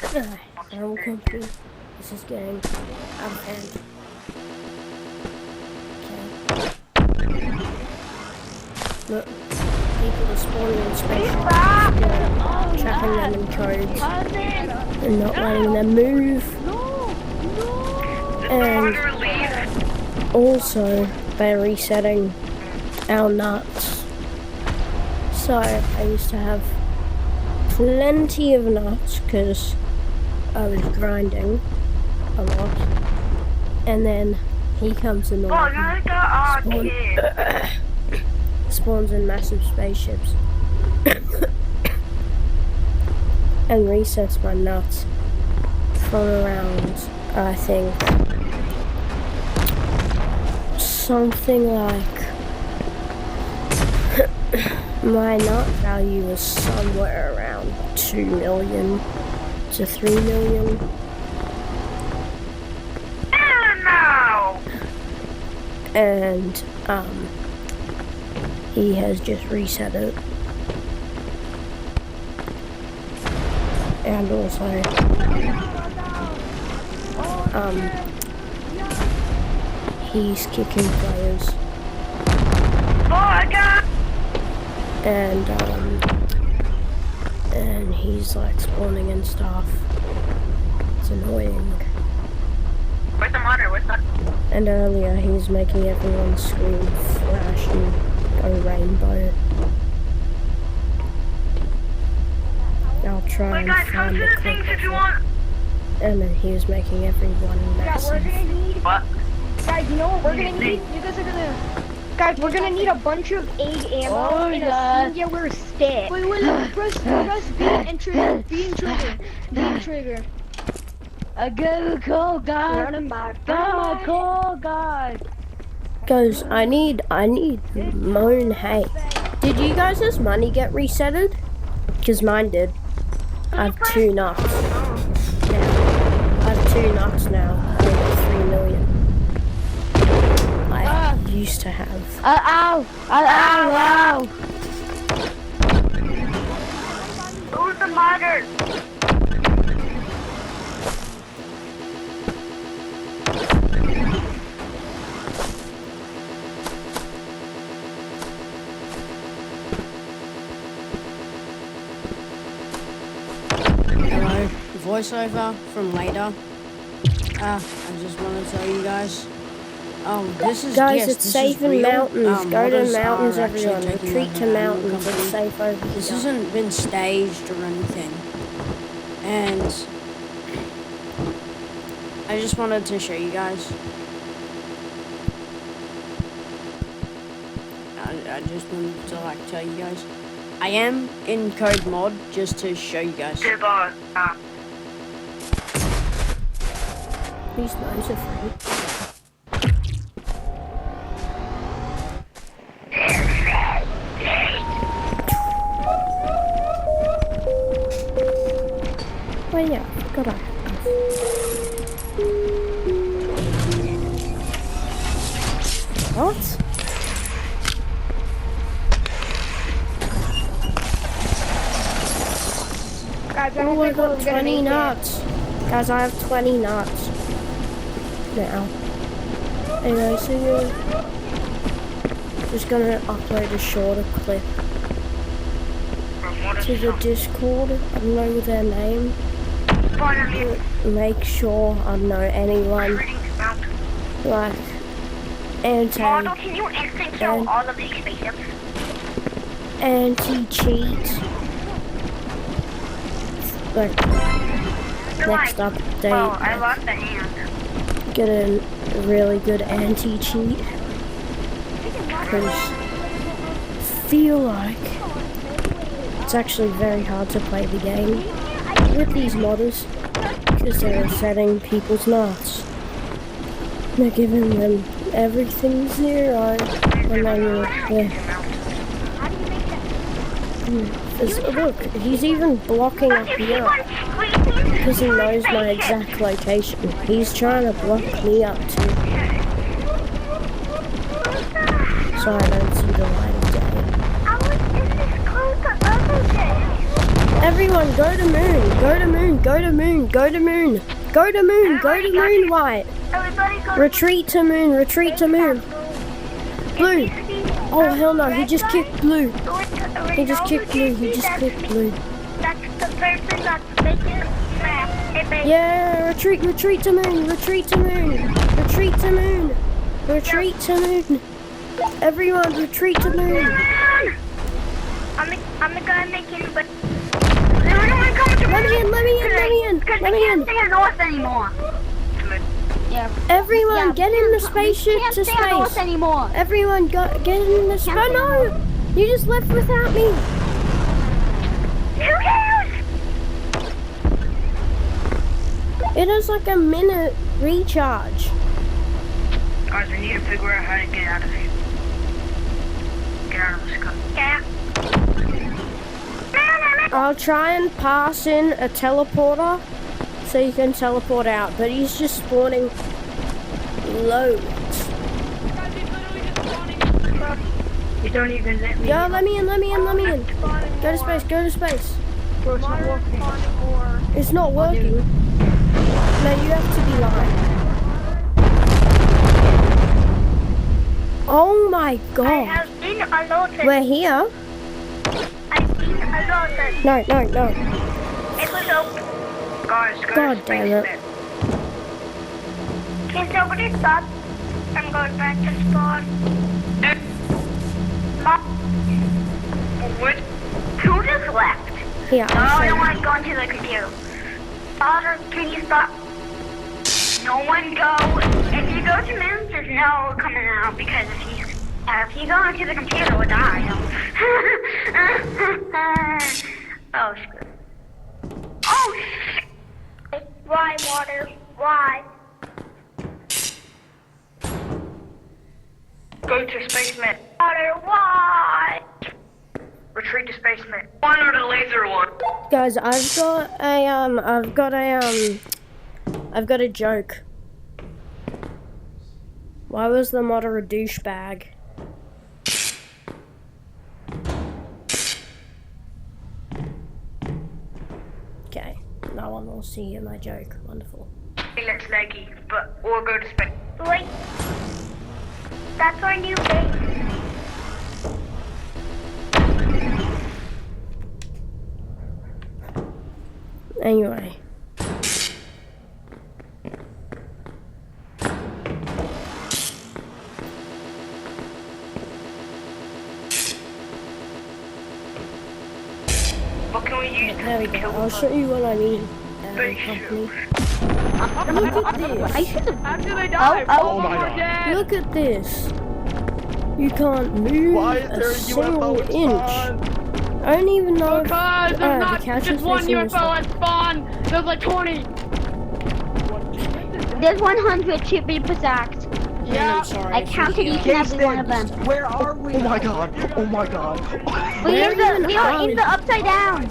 Feral company. This is getting out of hand. Okay. Look, people are spawning in spaceships, trapping them in codes, and not letting them move. And also, they're resetting our nuts. So, I used to have plenty of nuts because I was grinding a lot, and then he comes in the spawns in massive spaceships and resets my nuts from around, I think, something like my nut value is somewhere around 2 million to 3 million. And he has just reset it. And also he's kicking players. And he's like spawning and stuff. It's annoying. Where's the monitor? Where's the... And earlier he was making everyone scream, flash, and go rainbow. I'll try and find the clip of it. And then he was making everyone massive. Yeah, we're gonna need... What? Guys, you know what we're gonna need? You guys are gonna... Guys, we're gonna need a bunch of egg ammo and a singular stick. Wait, press B and trigger. B and trigger. B and trigger. Go, guys. Running back. Go, guys. Guys, I need moan hay. Did you guys' money get resetted? Because mine did. I have 2 nuts. I have 2 nuts now. Over 3 million. I used to have. Ow. Who's the monitor? Hello, voiceover from later. I just want to tell you guys. This is Guys, yes, it's this safe is in real. mountains. Go to Modders mountains, are actually everyone. taking Retreat over to the mountains. It's company. safe over This here. hasn't been staged or anything. And I just wanted to show you guys. I just wanted to like tell you guys. I am in code mod just to show you guys. These knives are free. Oh yeah, I forgot I had this. What? Guys, Oh, I got 20 nuts. Guys, I have 20 nuts now. Anyway, so you're just gonna upload a shorter clip to the Discord. I don't know their name. Make sure I don't know anyone like Can you instant kill all of these spaceships? anti-cheat. Like next update. Oh, I lost the hand. Get a really good anti-cheat. Because feel like it's actually very hard to play the game with these modders because they're setting people's nuts. They're giving them everything 0 and then look, he's even blocking up here because he knows my exact location. He's trying to block me up too, so I don't see the light of day. Everyone, go to moon. Go to moon. Go to moon. Go to moon. Go to moon. Go to moon, White. Everybody go. Retreat to moon. Retreat to moon. Blue. Oh, hell no. He just kicked blue. He just kicked blue. He just kicked blue. That's the person that's making map. Yeah, retreat to moon. Retreat to moon. Retreat to moon. Retreat to moon. Everyone, retreat to moon. I'm the guy making, but everyone come to Let me in. Let me in. Let me in. because Let we me can't in. stay north anymore. Everyone, get in the spaceship to space. Anymore. Everyone, get in the space. No, you just left without me. Who cares? It is like a minute recharge. Guys, we need to figure out how to get out of here. Get out of the sky. Yeah. I'll try and pass in a teleporter so you can teleport out, but he's just spawning loads. You don't even let me. Yo, let me in, let me in, let me in. Go to space, go to space. Bro, it's not working. It's not working. No, you have to be lying. Oh my I god. have been alerted. We're here. I've been alerted. No, no, no. It was open. Guys, go God to damn space, it. man. Can somebody stop? I'm going back to spawn. What? Who just left? Here, Oh, I I'll don't show want to go into the computer. Father, can you stop? No one go. If you go to moon, there's no coming out because if you go into the computer, we'll die. Oh, screw. Oh, shit. Why, water? Why? Go to spaceman. Water, why? Retreat to spaceman. One or the laser one. Guys, I've got a joke. Why was the modder a douchebag? Okay, no one will see my joke. Wonderful. Let's leggy, but we'll go to space. Wait. That's our new base. Anyway. What can we use There we to go. kill I'll show you what I mean. Company. Look at this. After they die, Oh my god. Look at this. You can't move a single inch. I don't even know if Because there's not the couch just is one facing this way. UFO at spawn. There's like 20. There's 100 to be exact. Yeah. I'm sorry. I counted each and every one of them. Where are we? Oh my god. Oh my god. We are in the upside down.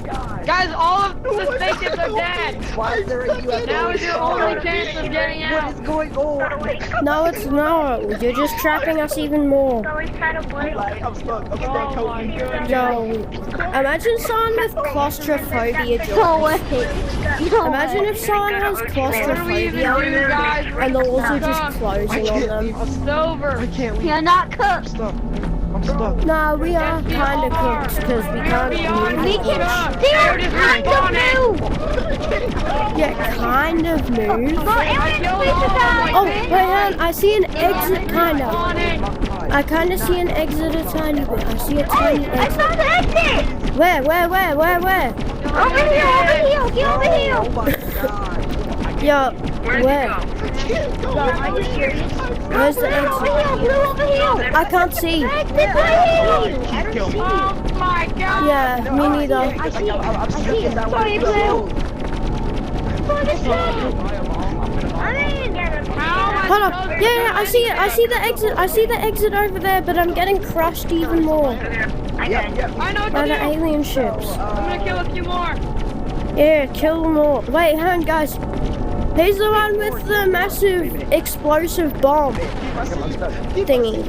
Guys, all of the spaceships are dead. Why is there a UFO? Now is your only chance of getting What out. is going on? No, it's not. You're just trapping us even more. Go inside a blue. I'm stuck. I'm stuck. Oh Help my me. goodness. Yo, imagine someone with claustrophobia, So George. worth it. So Imagine if someone has claustrophobia and the walls are just closing on them. It's over. I can't leave. You're not I'm cooked. stuck. I'm stuck. Nah, we are kind of cooked because we can't move. We can still kind of move. Yeah, kind of move. Well, alien species Oh, wait, hang on. I see an exit, kind of. Spawning. I kind of see an exit a tiny bit. I see a tiny I exit. saw the exit. Where? Over here. Get over here. Oh my god. Yo, Where'd where? you go? Are you serious? Where's the exit? Over here. I can't see. Exit right here. Please kill me. Oh my god. Yeah, me neither. I see it. I'm stuck in that Sorry, one. Blue. I'm in. How am I Hold supposed on. to Yeah, I see it. I see the exit. I see the exit over there, but I'm getting crushed even more I know what by to the do. alien ships. I'm gonna kill a few more. Yeah, kill them all. Wait, hang on, guys. He's the one with the massive explosive bomb thingy.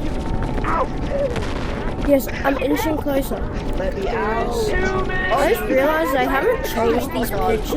Yes, I'm inching closer. Let me out. I just realized I haven't changed these pictures.